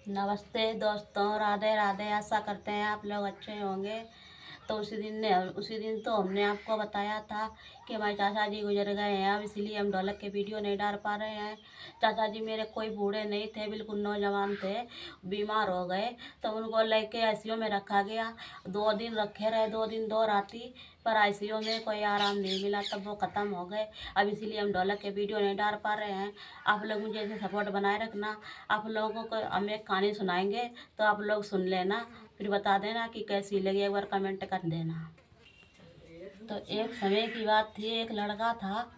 नमस्ते दोस्तों, राधे राधे। आशा करते हैं आप लोग अच्छे होंगे। तो उसी दिन तो हमने आपको बताया था कि हमारे चाचा जी गुजर गए हैं। अब इसलिए हम ढोलक के वीडियो नहीं डाल पा रहे हैं। चाचा जी मेरे कोई बूढ़े नहीं थे, बिल्कुल नौजवान थे, बीमार हो गए। तो उनको लेके आईसीयू में रखा गया। 2 दिन रखे रहे, 2 दिन 2 राती, पर आईसीयू में कोई आराम नहीं मिला, तब वो ख़त्म हो गए। अब इसीलिए हम ढोलक के वीडियो नहीं डाल पा रहे हैं। आप लोग मुझे ऐसे सपोर्ट बनाए रखना। आप लोगों को हम एक कहानी सुनाएंगे, तो आप लोग सुन लेना, फिर बता देना कि कैसी लगी, एक बार कमेंट कर देना। तो एक समय की बात थी, एक लड़का था।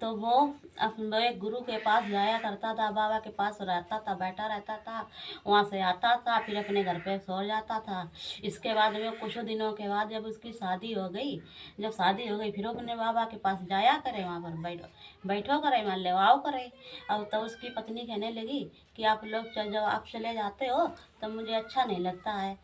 तो वो अपने एक गुरु के पास जाया करता था, बाबा के पास रहता था, बैठा रहता था। वहाँ से आता था, फिर अपने घर पे सो जाता था। इसके बाद में कुछ दिनों के बाद जब उसकी शादी हो गई, जब शादी हो गई, फिर वो अपने बाबा के पास जाया करे, वहाँ पर बैठो करे, मान ले आओ करे। अब तो उसकी पत्नी कहने लगी कि आप लोग जब आप चले जाते हो तो मुझे अच्छा नहीं लगता है।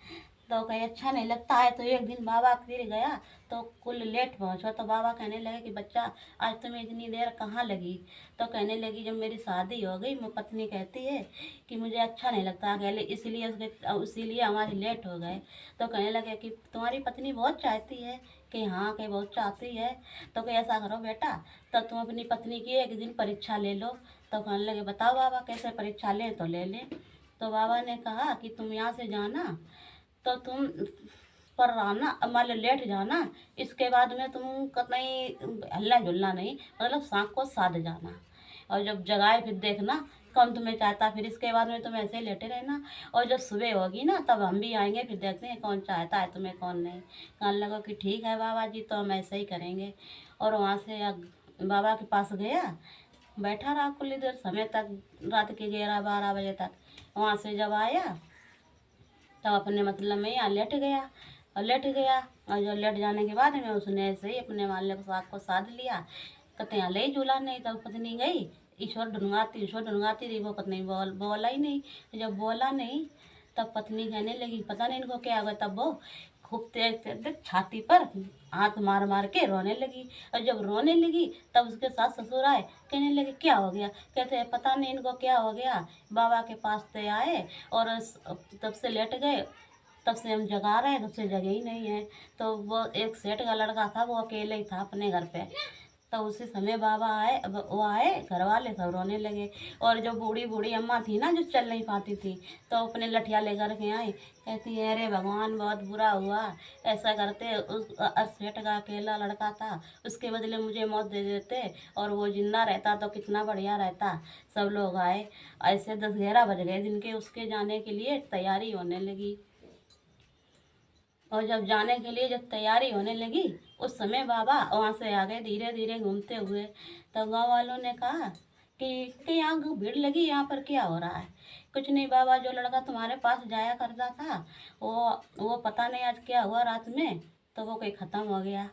तो कहीं अच्छा नहीं लगता है। तो एक दिन बाबा फिर गया, तो कुल लेट पहुंचो। तो बाबा कहने लगे कि बच्चा, आज तुम्हें इतनी देर कहाँ लगी? तो कहने लगी, जब मेरी शादी हो गई, मेरी पत्नी कहती है कि मुझे अच्छा नहीं लगता अकेले, इसलिए इसीलिए हमारे लेट हो गए। तो कहने लगे कि तुम्हारी पत्नी बहुत चाहती है? कि हाँ, कि बहुत चाहती है। तो कि ऐसा करो बेटा, तो तुम अपनी पत्नी की एक दिन परीक्षा ले लो। तो कहने लगे, बताओ बाबा कैसे परीक्षा लें? तो ले लें। तो बाबा ने कहा कि तुम यहाँ से जाना, तो तुम पर रहना, मान लो लेट जाना। इसके बाद में तुम कहीं हल्ला झुल्ला नहीं, मतलब सांख को साध जाना। और जब जगाए फिर देखना कौन तुम्हें चाहता, फिर इसके बाद में तुम ऐसे ही लेटे रहना। और जब सुबह होगी ना, तब हम भी आएंगे, फिर देखते हैं कौन चाहता है तुम्हें कौन नहीं। कहने लगा कि ठीक है बाबा जी, तो हम ऐसे ही करेंगे। और वहाँ से बाबा के पास गया, बैठा रहा कुछ देर समय तक, रात के 11-12 बजे तक। वहाँ से जब आया, तब अपने मतलब में यहाँ लेट गया। और लेट गया, और जो लेट जाने के बाद में उसने ऐसे ही अपने माल्य को साग को साध लिया। कहते यहाँ ले झूला नहीं, तब पत्नी गई, ईश्वर ढूंढाती रही, वो पत्नी बोला ही नहीं। जब बोला नहीं, तब पत्नी कहने लगी, पता नहीं इनको क्या हुआ। तब वो खूब तेज तेज छाती पर हाथ मार मार के रोने लगी। और जब रोने लगी, तब उसके सास ससुर आए, कहने लगे क्या हो गया? कहते हैं पता नहीं इनको क्या हो गया, बाबा के पास से आए और तब से लेट गए, तब से हम जगा रहे हैं, तब से जगे ही नहीं है। तो वो एक सेठ का लड़का था, वो अकेले ही था अपने घर पे। तो उसी समय बाबा आए, अब वो आए, घर वाले सब रोने लगे। और जो बूढ़ी बूढ़ी अम्मा थी ना, जो चल नहीं पाती थी, तो अपने लठिया लेकर के आई। कहती है, अरे भगवान बहुत बुरा हुआ, ऐसा करते उस सेठ का अकेला लड़का था, उसके बदले मुझे मौत दे देते, और वो जिंदा रहता तो कितना बढ़िया रहता। सब लोग आए। ऐसे 10-11 बज गए दिन के, उसके जाने के लिए तैयारी होने लगी। और जब जाने के लिए जब तैयारी होने लगी, उस समय बाबा वहाँ से आ गए धीरे धीरे घूमते हुए। तब गांव वालों ने कहा कि यहाँ भीड़ लगी, यहाँ पर क्या हो रहा है? कुछ नहीं बाबा, जो लड़का तुम्हारे पास जाया करता था, वो पता नहीं आज क्या हुआ रात में, तो वो कहीं ख़त्म हो गया।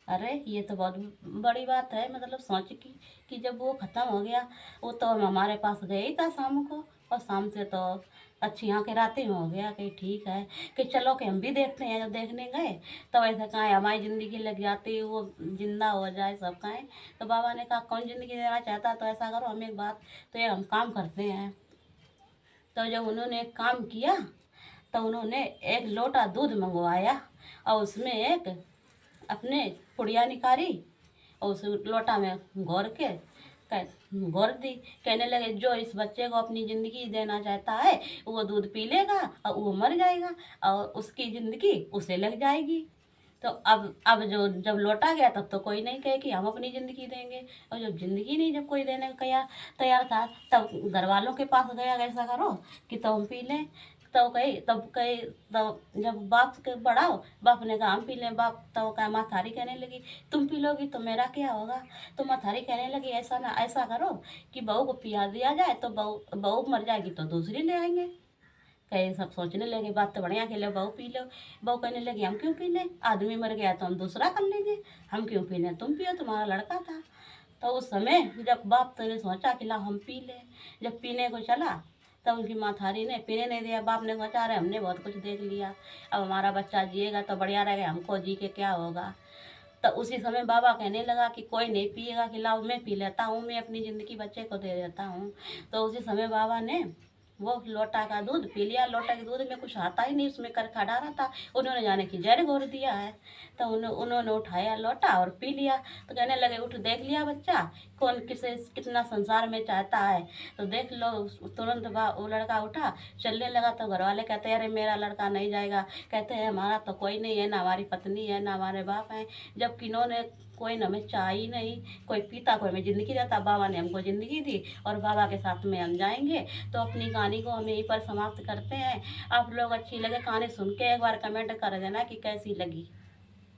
अरे ये तो बहुत बड़ी बात है, मतलब सोच कि जब वो ख़त्म हो गया, वो तो हमारे पास गया ही था शाम को, और शाम से तो अच्छी यहाँ के रात में हो गया। कि ठीक है, कि चलो कि हम भी देखते हैं। जब देखने गए, तो ऐसा कहाँ हमारी ज़िंदगी लग जाती, वो जिंदा हो जाए सब कहें। तो बाबा ने कहा कौन ज़िंदगी देना चाहता, तो ऐसा करो हम एक बात, तो ये हम काम करते हैं। तो जब उन्होंने एक काम किया, तो उन्होंने एक लोटा दूध मंगवाया, और उसमें एक अपने पुड़िया निकाली, और उस लोटा में घोर दी। कहने लगे, जो इस बच्चे को अपनी ज़िंदगी देना चाहता है, वो दूध पी लेगा और वो मर जाएगा, और उसकी ज़िंदगी उसे लग जाएगी। तो अब जो जब लौटा गया, तब तो कोई नहीं कहे कि हम अपनी ज़िंदगी देंगे। और जब ज़िंदगी नहीं, जब कोई देने का तैयार था, तब घर वालों के पास गया, ऐसा करो कि तो हम पी लें। तब जब बाप के बढ़ाओ, बाप ने कहा हम पी लें। बाप तो कहा, माथारी कहने लगी, तुम पी लोगी तो मेरा क्या होगा? तो माथारी कहने लगी, ऐसा ना, ऐसा करो कि बहू को पिया दिया जाए, तो बहू बहू मर जाएगी तो दूसरी ले आएंगे। कहे सब सोचने लगे, बात तो बढ़िया, के लो बहू पी लो। बहू कहने लगी, हम क्यों पी लें? आदमी मर गया तो हम दूसरा कर लेंगे, हम क्यों पी लें? तुम पियो, तुम्हारा लड़का था। तो उस समय जब बाप तो ने सोचा कि ला हम पी लें। जब पीने को चला, तब उनकी माथारी ने पीने नहीं दिया। बाप ने सोचा, अरे हमने बहुत कुछ देख लिया, अब हमारा बच्चा जिएगा तो बढ़िया रहेगा, हमको जी के क्या होगा? तो उसी समय बाबा कहने लगा कि कोई नहीं पिएगा, कि लाओ मैं पी लेता हूँ, मैं अपनी ज़िंदगी बच्चे को दे देता हूँ। तो उसी समय बाबा ने वो लोटा का दूध पी लिया। लोटा के दूध में कुछ आता ही नहीं, उसमें करखा डाला था। उन्होंने जाने की जहर घोर दिया है। तो उन्होंने उठाया लोटा और पी लिया। तो कहने लगे, उठ देख लिया बच्चा, कौन किसे कितना संसार में चाहता है, तो देख लो। तुरंत वो लड़का उठा, चलने लगा। तो घर वाले कहते हैं, अरे मेरा लड़का नहीं जाएगा। कहते हैं, हमारा तो कोई नहीं है, ना हमारी पत्नी है, ना हमारे बाप हैं, जब किन्होंने कोई न हमें चाह ही नहीं। कोई पीता, कोई हमें ज़िंदगी देता। बाबा ने हमको ज़िंदगी दी और बाबा के साथ में हम जाएंगे। तो अपनी कहानी को हम यहीं पर समाप्त करते हैं। आप लोग अच्छी लगे कहानी सुन के एक बार कमेंट कर देना कि कैसी लगी।